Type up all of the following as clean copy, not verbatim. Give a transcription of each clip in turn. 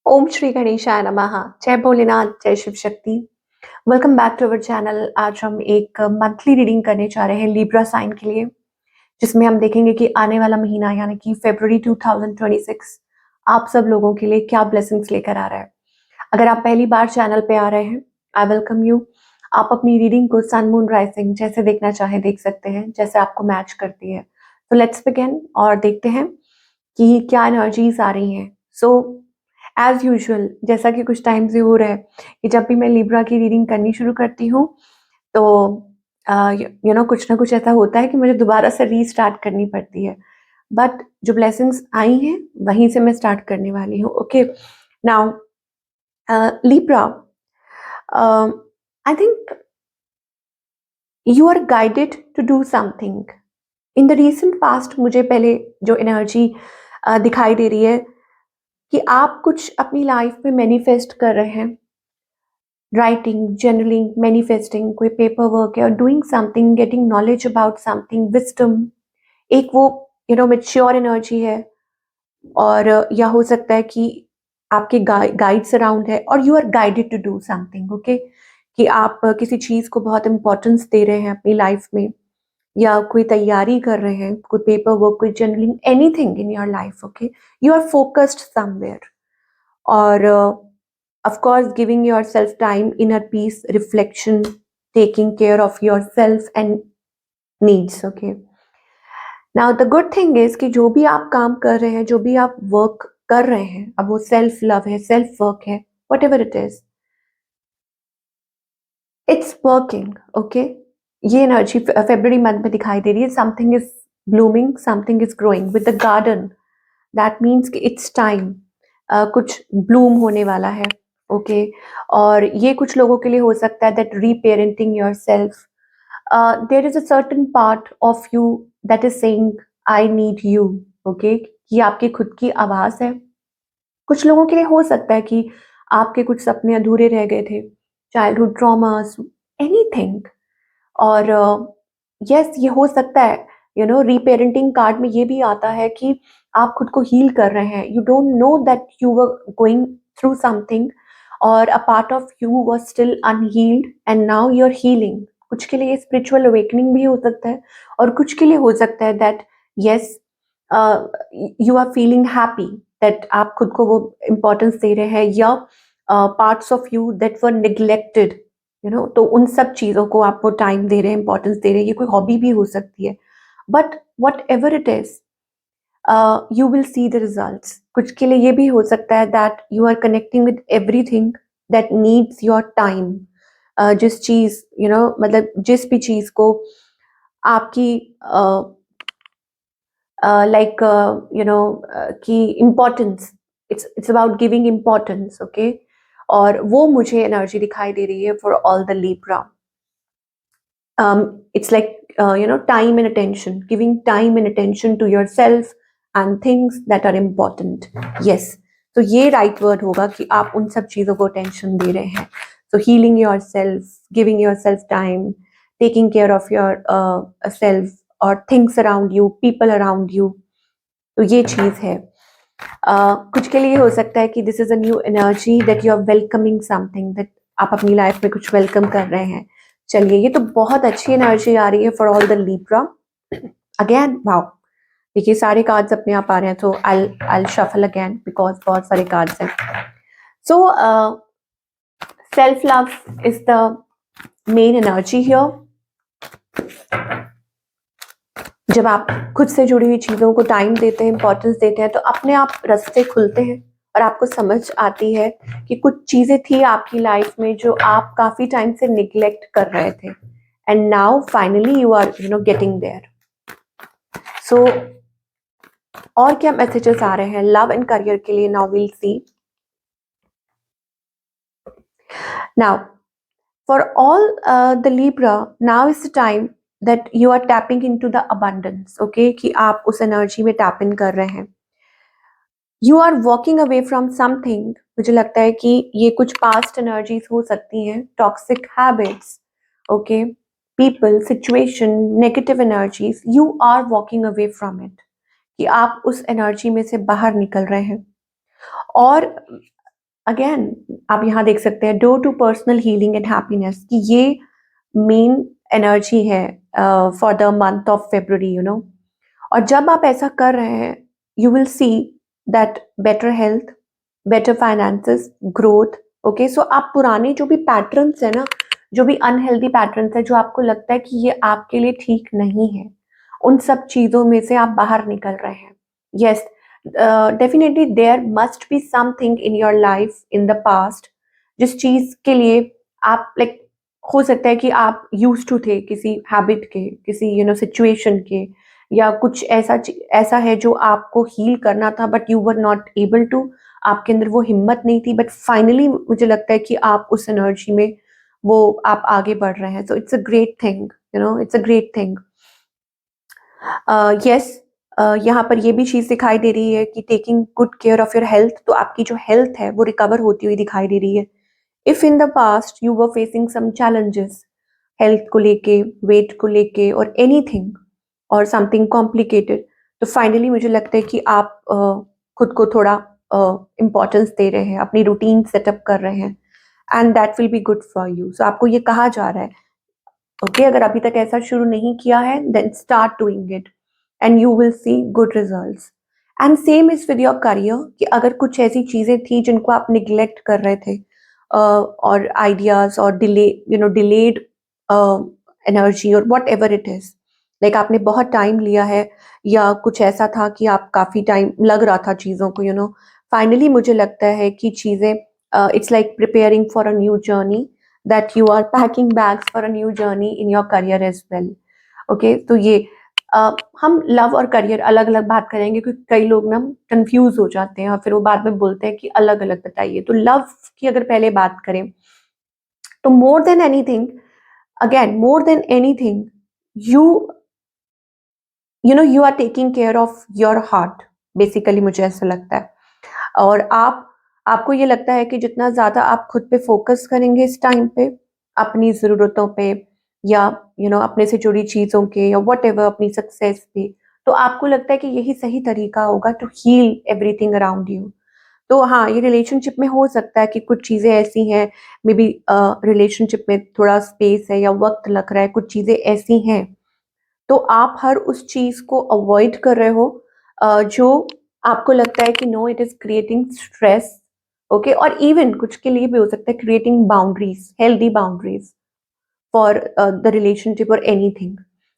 ओम श्री गणेशाय नमः। जय भोलेनाथ, जय Shiv Shakti. Welcome back to our channel. आज हम एक मंथली रीडिंग करने जा रहे हैं लिब्रा साइन के लिए, जिसमें हम देखेंगे कि आने वाला महीना यानी कि फरवरी 2026 आप सब लोगों के लिए क्या ब्लेसिंग्स लेकर आ रहा है। अगर आप पहली बार चैनल पे आ रहे हैं, आई वेलकम यू। आप अपनी रीडिंग को सन मून राइजिंग जैसे देखना चाहे देख सकते हैं, जैसे आपको मैच करती है। तो लेट्स बिगिन और देखते हैं कि क्या एनर्जीज आ रही हैं। सो एज यूजुअल, जैसा कि कुछ टाइम से हो रहा है कि जब भी मैं लिब्रा की रीडिंग करनी शुरू करती हूँ तो कुछ ना कुछ ऐसा होता है कि मुझे दोबारा से रीस्टार्ट करनी पड़ती है। बट जो ब्लेसिंग्स आई हैं वहीं से मैं स्टार्ट करने वाली हूँ। Okay, now Libra, I think you are guided to do something in the recent past. मुझे पहले जो एनर्जी दिखाई दे रही है कि आप कुछ अपनी लाइफ में मैनिफेस्ट कर रहे हैं। राइटिंग, जर्नलिंग, मैनिफेस्टिंग, कोई पेपर वर्क है, और doing something, getting knowledge about something, wisdom, एक वो मैच्योर एनर्जी है। और या हो सकता है कि आपके गाइड्स अराउंड है और you are guided to do something. Okay, कि आप किसी चीज को बहुत इंपॉर्टेंस दे रहे हैं अपनी लाइफ में, या कोई तैयारी कर रहे हैं, कोई पेपर वर्क, कोई journaling, anything in your life. Okay, you are focused somewhere, और of course giving yourself time, inner peace, reflection, taking care of yourself and needs. Okay, now the good thing is कि जो भी आप काम कर रहे हैं, जो भी आप वर्क कर रहे हैं, अब वो सेल्फ लव है, सेल्फ वर्क है, whatever it is, it's working. Okay, ये एनर्जी फेब्रुअरी मंथ में दिखाई दे रही है। Something is blooming, something is growing with the garden. That means कि इट्स टाइम, कुछ ब्लूम होने वाला है। ओके, और ये कुछ लोगों के लिए हो सकता है that reparenting your self, there is a certain part of you that is saying I need you. Okay, ये आपकी खुद की आवाज है। कुछ लोगों के लिए हो सकता है कि आपके कुछ सपने अधूरे रह गए थे, चाइल्डहुड ट्रॉमास, एनीथिंग। और यस, ये हो सकता है, रीपेरेंटिंग कार्ड में ये भी आता है कि आप खुद को हील कर रहे हैं। You don't know that you were going through something, और a part of you was still unhealed and now you are healing. कुछ के लिए स्पिरिचुअल अवेकनिंग भी हो सकता है, और कुछ के लिए हो सकता है that yes, you are feeling happy, that आप खुद को वो इम्पोर्टेंस दे रहे हैं, या parts of you that were neglected, तो उन सब चीज़ों को आप वो टाइम दे रहे हैं, इंपॉर्टेंस दे रहे हैं। ये कोई हॉबी भी हो सकती है, but whatever it is, you will see the results. कुछ के लिए ये भी हो सकता है that you are connecting with everything that needs your time. जिस चीज़, मतलब जिस भी चीज़ को आपकी लाइक कि importance, it's about giving importance. Okay, और वो मुझे एनर्जी दिखाई दे रही है for all the Libra. It's like time and attention, giving time and attention to yourself and things that are important. Yes, तो ये राइट वर्ड होगा कि आप उन सब चीज़ों को टेंशन दे रहे हैं। So healing yourself, giving yourself time, taking care of your self or things around you, people around you, तो ये चीज़ है। कुछ के लिए हो सकता है कि this is a new energy that you are welcoming something, दैट आप अपनी लाइफ में कुछ वेलकम कर रहे हैं। चलिए, ये तो बहुत अच्छी एनर्जी आ रही है for all the Libra. Again wow, देखिए सारे कार्ड्स अपने आप आ रहे हैं, तो आई शफल अगेन बिकॉज बहुत सारे कार्ड्स हैं। So self love is the main energy here. जब आप खुद से जुड़ी हुई चीज़ों को टाइम देते हैं, इंपॉर्टेंस देते हैं, तो अपने आप रास्ते खुलते हैं और आपको समझ आती है कि कुछ चीज़ें थी आपकी लाइफ में जो आप काफ़ी टाइम से निग्लेक्ट कर रहे थे, and now finally you are getting there. So और क्या मैसेजेस आ रहे हैं लव एंड करियर के लिए? Now we'll see. Now for all the Libra, now is the time that you are tapping into the abundance. Okay, कि आप उस energy में टैप इन कर रहे हैं। You are walking away from something. मुझे लगता है कि ये कुछ पास्ट एनर्जीज हो सकती हैं, toxic habits, okay, people, situation, negative energies. You are walking away from it, कि आप उस एनर्जी में से बाहर निकल रहे हैं। और अगेन आप यहाँ देख सकते हैं door to personal healing and happiness कि ये मेन एनर्जी है for the month of February, you know. और जब आप ऐसा कर रहे हैं, you will see that better health, better finances, growth. Okay, so आप पुराने जो भी पैटर्न्स है ना, जो भी अनहेल्दी पैटर्न्स है, जो आपको लगता है कि ये आपके लिए ठीक नहीं है, उन सब चीजों में से आप बाहर निकल रहे हैं। Yes, definitely there must be something in your life in the past जिस चीज के लिए आप लाइक, हो सकता है कि आप यूज टू थे किसी हैबिट के, किसी सिचुएशन के, या कुछ ऐसा है जो आपको हील करना था but you were not able to, आपके अंदर वो हिम्मत नहीं थी, बट फाइनली मुझे लगता है कि आप उस एनर्जी में वो आप आगे बढ़ रहे हैं। So it's a great thing, it's a great thing. Yes, यहाँ पर ये भी चीज दिखाई दे रही है कि taking good care of your health, तो आपकी जो हेल्थ है वो रिकवर होती हुई दिखाई दे रही है। If in the past you were facing some challenges, health को लेके, वेट को लेके, और एनीथिंग और समथिंग कॉम्प्लिकेटेड, तो फाइनली मुझे लगता है कि आप खुद को थोड़ा इम्पोर्टेंस दे रहे हैं, अपनी रूटीन सेटअप कर रहे हैं, and that will be good for you. So आपको ये कहा जा रहा है, ओके, अगर अभी तक ऐसा शुरू नहीं किया है, then start doing it and you will see good results. And same is with your career कि अगर कुछ ऐसी चीजें थी जिनको आप निग्लेक्ट कर रहे थे, और आइडियाज और डिलेड एनर्जी और what ever it is, like आपने बहुत टाइम लिया है, या कुछ ऐसा था कि आप काफी टाइम लग रहा था चीजों को, फाइनली मुझे लगता है कि चीजें, it's like preparing for a new journey, that you are packing bags for a new journey in your career as well. Okay, तो ये हम लव और करियर अलग अलग बात करेंगे क्योंकि कई लोग ना कंफ्यूज हो जाते हैं और फिर वो बाद में बोलते हैं कि अलग अलग बताइए। तो लव की अगर पहले बात करें, तो more than anything, again more than anything, you you are taking care of your heart, basically मुझे ऐसा लगता है। और आपको ये लगता है कि जितना ज्यादा आप खुद पे फोकस करेंगे इस टाइम पे, अपनी जरूरतों पे, या अपने से जुड़ी चीजों के, या वट एवर, अपनी सक्सेस पे, तो आपको लगता है कि यही सही तरीका होगा to heal everything around you. तो हाँ, ये रिलेशनशिप में हो सकता है कि कुछ चीजें ऐसी हैं, मे बी रिलेशनशिप में थोड़ा स्पेस है या वक्त लग रहा है, कुछ चीजें ऐसी हैं, तो आप हर उस चीज को अवॉइड कर रहे हो जो आपको लगता है कि no, it is creating stress. Okay, और इवन कुछ के लिए भी हो सकता है creating boundaries, healthy boundaries for the relationship और anything,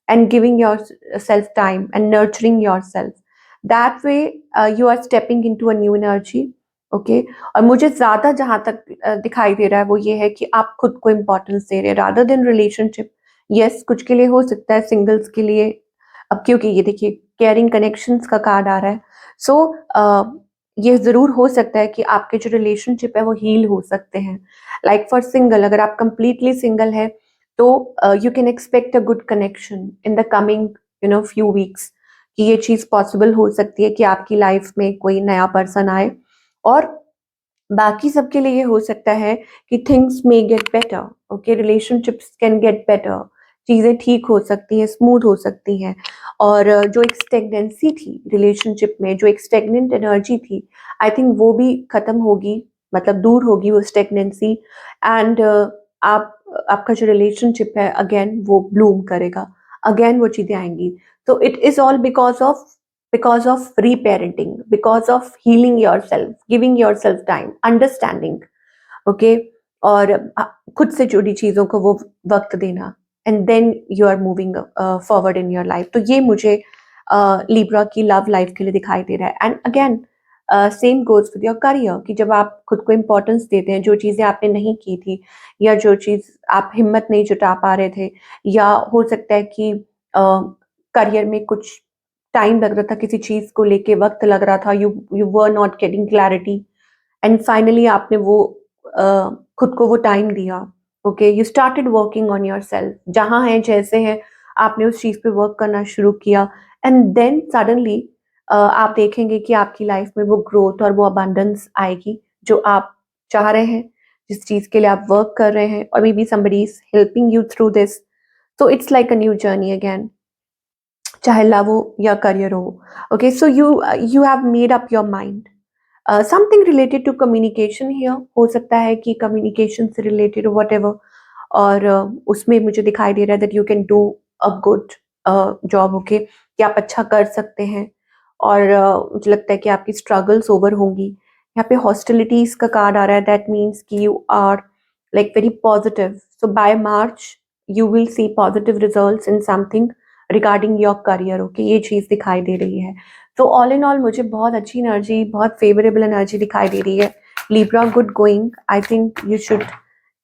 and giving yourself time and nurturing yourself, that way you are stepping into a new energy. Okay, और मुझे ज्यादा जहां तक दिखाई दे रहा है वो ये है कि आप खुद को इम्पोर्टेंस दे रहे हैं रादर देन रिलेशनशिप। यस, कुछ के लिए हो सकता है, सिंगल्स के लिए, अब क्योंकि ये देखिए केयरिंग कनेक्शंस का कार्ड आ रहा है, सो ये जरूर हो सकता है कि आपके जो रिलेशनशिप है वो हील हो सकते हैं। लाइक फॉर सिंगल, अगर आप कंप्लीटली सिंगल है, तो you can expect a good connection in the coming few weeks, कि ये चीज पॉसिबल हो सकती है कि आपकी लाइफ में कोई नया पर्सन आए। और बाकी सबके लिए ये हो सकता है कि things may get better. Okay, relationships can get better, चीजें ठीक हो सकती हैं, स्मूथ हो सकती हैं। और जो एक स्टेगनेंसी थी रिलेशनशिप में, जो एक स्टेगनेंट एनर्जी थी, आई थिंक वो भी खत्म होगी, मतलब दूर होगी वो स्टेगनेंसी। एंड आप आपका जो रिलेशनशिप है अगेन वो ब्लूम करेगा, अगेन वो चीजें आएंगी। तो it is all because of reparenting, because of healing yourself, giving yourself time, understanding. Okay, और खुद से जुड़ी चीजों को वो वक्त देना, and then you are moving forward in your life. तो ये मुझे लिब्रा की लव लाइफ के लिए दिखाई दे रहा है। And again same goes with your career, कि जब आप खुद को इम्पोर्टेंस देते हैं, जो चीजें आपने नहीं की थी, या जो चीज आप हिम्मत नहीं जुटा पा रहे थे, या हो सकता है कि करियर में कुछ टाइम लग रहा था, किसी चीज को लेके वक्त लग रहा था, you were not getting clarity, and finally आपने वो खुद को वो टाइम दिया। Okay, you started working on your self, जहां है जैसे है आपने उस चीज पे वर्क करना शुरू किया, एंड देन सडनली आप देखेंगे कि आपकी लाइफ में वो ग्रोथ और वो अबंडेंस आएगी जो आप चाह रहे हैं, जिस चीज के लिए आप वर्क कर रहे हैं, और maybe somebody is helping you through this. So it's like a new journey again, चाहे लव हो या करियर हो। Okay, so you have made up your mind, something related to communication here, हो सकता है कि कम्युनिकेशन से related what ever, और उसमें मुझे दिखाई दे रहा है that you can do a good job, okay, कि आप अच्छा कर सकते हैं। और मुझे लगता है कि आपकी स्ट्रगल्स ओवर होंगी। यहाँ पे हॉस्टिलिटीज का कार्ड आ रहा है, दैट मीन्स कि you are like very positive, so by March you will see positive results in something regarding your career, okay, ये चीज दिखाई दे रही है। तो ऑल इन ऑल मुझे बहुत अच्छी एनर्जी, बहुत फेवरेबल एनर्जी दिखाई दे रही है। Libra, good going. I think you should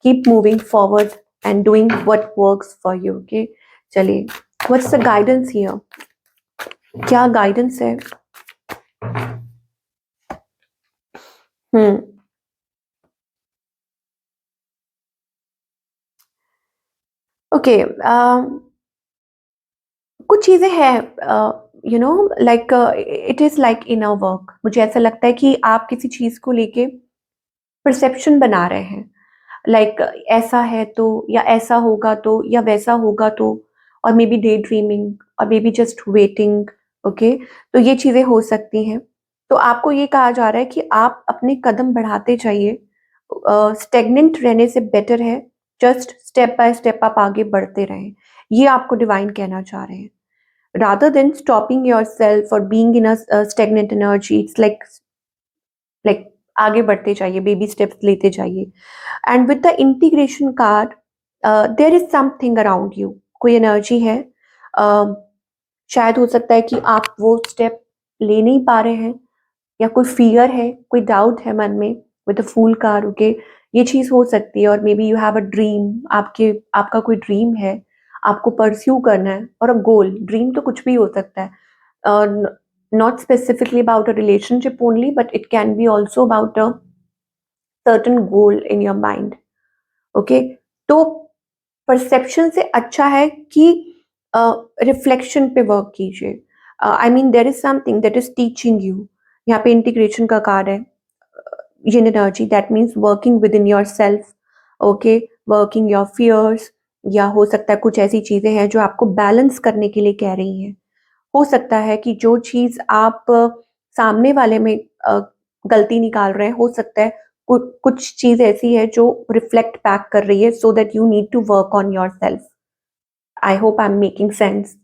keep moving forward and doing what works for you. Okay, चलिए, what's the guidance here? क्या guidance है? Okay. कुछ चीजें हैं, you know, like it is like inner work. मुझे ऐसा लगता है कि आप किसी चीज को लेके परसेप्शन बना रहे हैं, लाइक ऐसा है तो, या ऐसा होगा तो, या वैसा होगा तो, और मे बी डे ड्रीमिंग, और may be just waiting, okay. तो ये चीजें हो सकती हैं। तो आपको ये कहा जा रहा है कि आप अपने कदम बढ़ाते जाइए, स्टेगनेंट रहने से बेटर है जस्ट स्टेप बाय स्टेप आप आगे बढ़ते रहें। ये आपको डिवाइन कहना चाह रहे हैं, rather than stopping yourself or being in a stagnant energy. It's like आगे बढ़ते जाइए, बेबी स्टेप्स लेते जाइए। And with the integration card, there is something around you, कोई एनर्जी है, शायद हो सकता है कि आप वो स्टेप ले नहीं पा रहे हैं, या कोई फियर है, कोई डाउट है मन में, with the fool card, okay, ये चीज हो सकती है। और maybe you have a dream, आपका कोई ड्रीम है, आपको परस्यू करना है, और अ गोल, ड्रीम तो कुछ भी हो सकता है, not specifically about a relationship only, but it can be also about a certain goal in your mind, okay। तो परसेप्शन से अच्छा है कि रिफ्लेक्शन पे वर्क कीजिए। I mean there is something that is teaching you. यहाँ पे integration का कार्ड है, yin energy, that means working within yourself, okay, working your fears, या हो सकता है कुछ ऐसी चीजें हैं जो आपको बैलेंस करने के लिए कह रही हैं। हो सकता है कि जो चीज आप सामने वाले में गलती निकाल रहे हैं, हो सकता है कुछ चीज ऐसी है जो रिफ्लेक्ट बैक कर रही है, so that you need to work on your self. I hope I am making sense,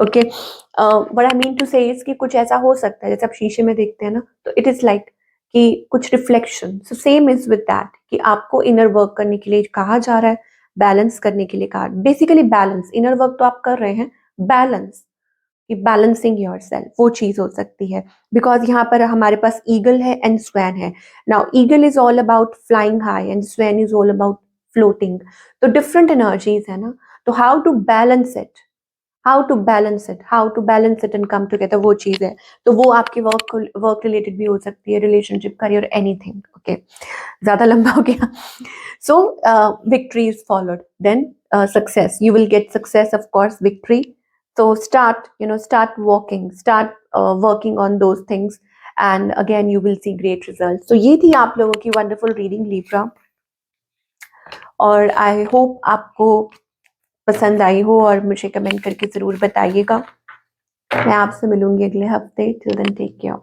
okay. What I mean to say is कि कुछ ऐसा हो सकता है जैसे आप शीशे में देखते हैं ना, तो इट इज लाइक कि कुछ reflection, so same is with that, कि आपको इनर वर्क करने के लिए कहा जा रहा है, बैलेंस करने के लिए कहा, बेसिकली बैलेंस, इनर वर्क तो आप कर रहे हैं, बैलेंस, कि बैलेंसिंग योरसेल्फ, वो चीज हो सकती है। बिकॉज यहाँ पर हमारे पास ईगल है एंड स्वैन है। Now eagle is all about flying high and swan is all about floating, तो डिफरेंट एनर्जीज है ना। तो how to balance it, how to balance it and come together, वो चीज है। तो वो आपके वर्क रिलेटेड भी हो सकती है, रिलेशनशिप, करियर, एनीथिंग, ओके। ज्यादा लंबा हो गया। So victory is followed, then success, you will get success, of course, victory। So start walking, start working on those things, and again you will see great results। so ये थी आप लोगों की wonderful reading Libra, और I hope आपको पसंद आई हो, और मुझे कमेंट करके जरूर बताइएगा। मैं आपसे मिलूंगी अगले हफ्ते। Till then take care.